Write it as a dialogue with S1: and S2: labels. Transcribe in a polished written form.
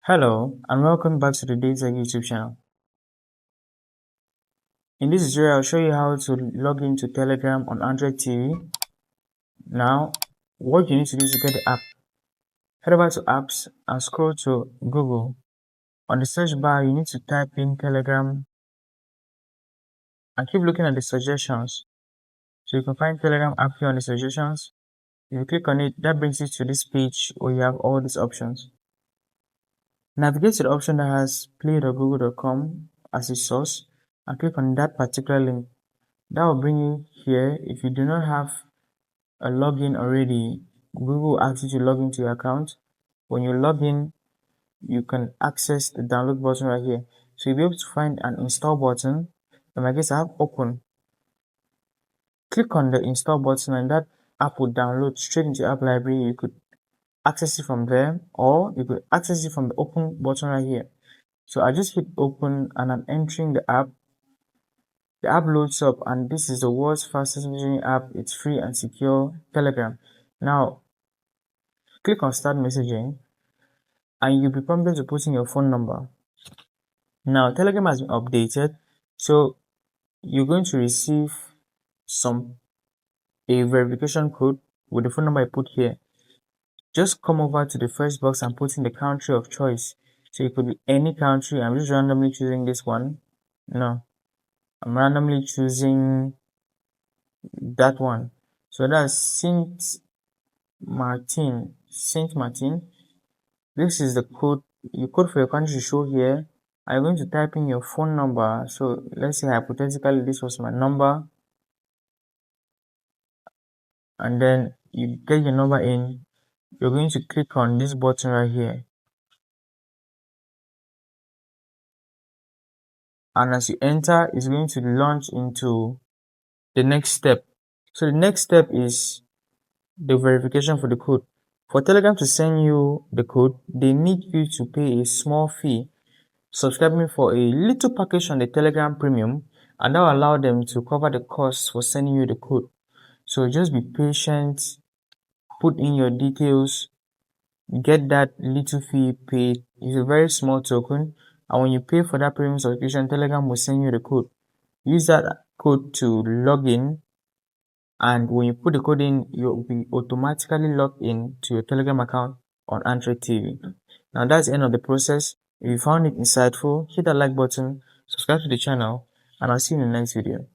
S1: Hello and welcome back to the DaveTech YouTube channel. In this tutorial, I'll show you how to log into Telegram on Android TV. Now, what you need to do is to get the app. Head over to apps and scroll to Google. On the search bar, you need to type in Telegram and keep looking at the suggestions. So you can find Telegram app here on the suggestions. If you click on it, that brings you to this page where you have all these options. Navigate to the option that has play.google.com as a source and click on that particular link. That will bring you here. If you do not have a login already, Google will ask you to log into your account. When you log in, you can access the download button right here. So you'll be able to find an install button. In my case, I have open. Click on the install button and that app will download straight into your app library. You could access it from there, or you could access it from the open button right here. So I just hit open and I'm entering the app. The app loads up and this is the world's fastest messaging app. It's free and secure, Telegram. Now, click on start messaging and you'll be prompted to put in your phone number. Now, Telegram has been updated, so you're going to receive a verification code with the phone number I put here. Just come over to the first box and put in the country of choice. So it could be any country. I'm just randomly choosing this one. No, I'm randomly choosing that one. So that's Saint Martin. This is the code. Your code for your country to show here. I'm going to type in your phone number. So let's say hypothetically this was my number. And then you get your number in. You're going to click on this button right here. And as you enter, it's going to launch into the next step. So the next step is the verification for the code. For Telegram to send you the code, they need you to pay a small fee, subscribing for a little package on the Telegram Premium, and that will allow them to cover the costs for sending you the code. So just be patient, put in your details, get that little fee paid. It's a very small token, and when you pay for that premium subscription, Telegram will send you the code. Use that code to log in, and when you put the code in, you'll be automatically logged in to your Telegram account on Android TV. Now that's the end of the process. If you found it insightful, hit that like button, subscribe to the channel, and I'll see you in the next video.